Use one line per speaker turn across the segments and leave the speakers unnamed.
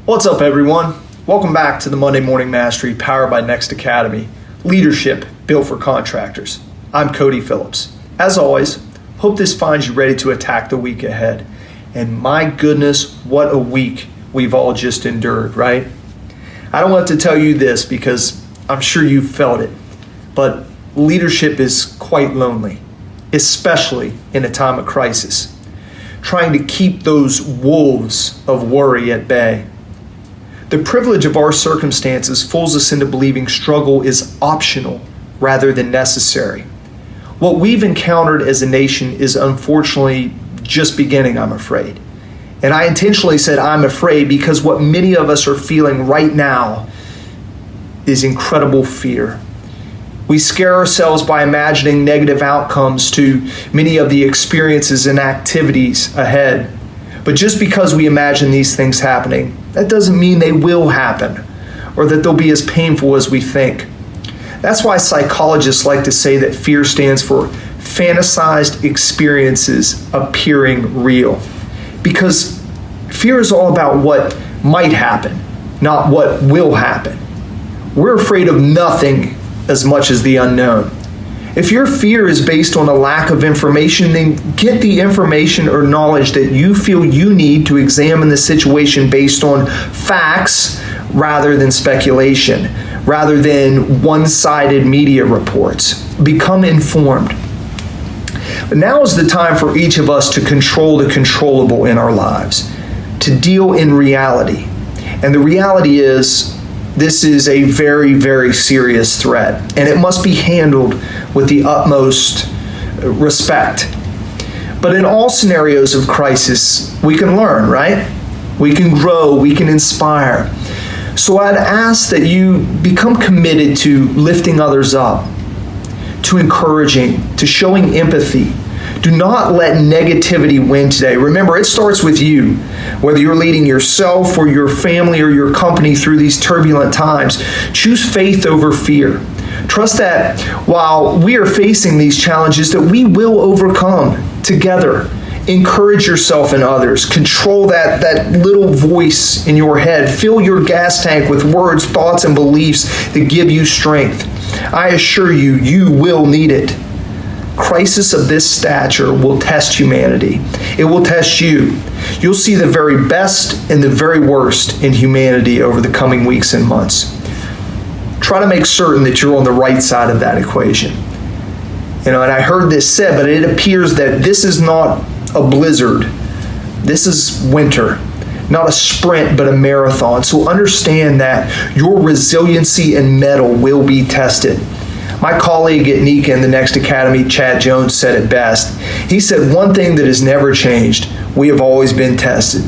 What's up, everyone? Welcome back to the Monday Morning Mastery powered by Next Academy. Leadership built for contractors. I'm Cody Phillips. As always, hope this finds you ready to attack the week ahead. And my goodness, what a week we've all just endured, right? I don't have to tell you this because I'm sure you've felt it, but leadership is quite lonely, especially in a time of crisis. Trying to keep those wolves of worry at bay. The privilege of our circumstances fools us into believing struggle is optional rather than necessary. What we've encountered as a nation is unfortunately just beginning, I'm afraid. And I intentionally said I'm afraid because what many of us are feeling right now is incredible fear. We scare ourselves by imagining negative outcomes to many of the experiences and activities ahead. But just because we imagine these things happening, that doesn't mean they will happen or that they'll be as painful as we think. That's why psychologists like to say that fear stands for Fantasized Experiences Appearing Real. Because fear is all about what might happen, not what will happen. We're afraid of nothing as much as the unknown. If your fear is based on a lack of information, then get the information or knowledge that you feel you need to examine the situation based on facts rather than speculation, rather than one-sided media reports. Become informed. But now is the time for each of us to control the controllable in our lives, to deal in reality. And the reality is, this is a very, very serious threat, and it must be handled with the utmost respect. But in all scenarios of crisis, we can learn, right? We can grow, we can inspire. So I'd ask that you become committed to lifting others up, to encouraging, to showing empathy. Do not let negativity win today. Remember, it starts with you. Whether you're leading yourself or your family or your company through these turbulent times, choose faith over fear. Trust that while we are facing these challenges, that we will overcome together. Encourage yourself and others. Control that little voice in your head. Fill your gas tank with words, thoughts, and beliefs that give you strength. I assure you, you will need it. Crisis of this stature will test humanity. It will test you. You'll see the very best and the very worst in humanity over the coming weeks and months. Try to make certain that you're on the right side of that equation. And I heard this said, but it appears that this is not a blizzard. This is winter. Not a sprint, but a marathon. So understand that your resiliency and mettle will be tested. My colleague at NECA in the Next Academy, Chad Jones, said it best. He said, one thing that has never changed, we have always been tested.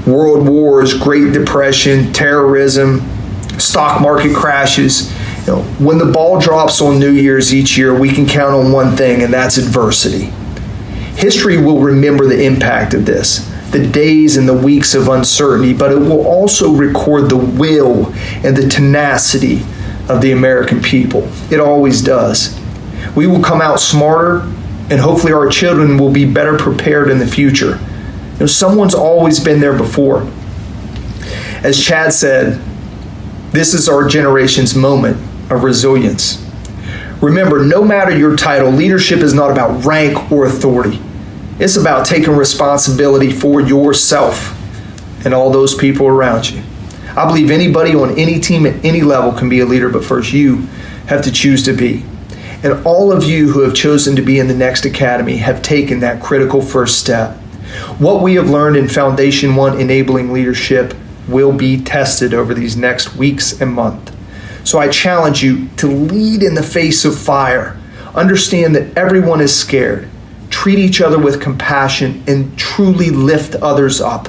World wars, Great Depression, terrorism, stock market crashes. When the ball drops on New Year's each year, we can count on one thing, and that's adversity. History will remember the impact of this, the days and the weeks of uncertainty, but it will also record the will and the tenacity of the American people. It always does. We will come out smarter, and hopefully our children will be better prepared in the future. Someone's always been there before. As Chad said, this is our generation's moment of resilience. Remember, no matter your title, leadership is not about rank or authority. It's about taking responsibility for yourself and all those people around you. I believe anybody on any team at any level can be a leader, but first you have to choose to be. And all of you who have chosen to be in the Next Academy have taken that critical first step. What we have learned in Foundation 1 Enabling Leadership will be tested over these next weeks and months. So I challenge you to lead in the face of fire. Understand that everyone is scared. Treat each other with compassion and truly lift others up.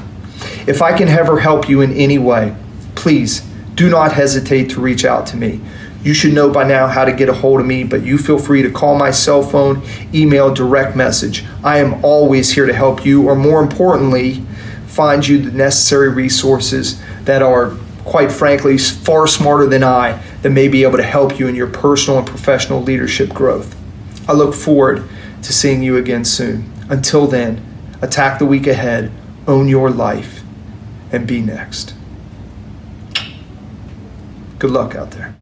If I can ever help you in any way, please do not hesitate to reach out to me. You should know by now how to get a hold of me, but you feel free to call my cell phone, email, direct message. I am always here to help you, or more importantly, find you the necessary resources that are, quite frankly, far smarter than I, that may be able to help you in your personal and professional leadership growth. I look forward to seeing you again soon. Until then, attack the week ahead, own your life, and be next. Good luck out there.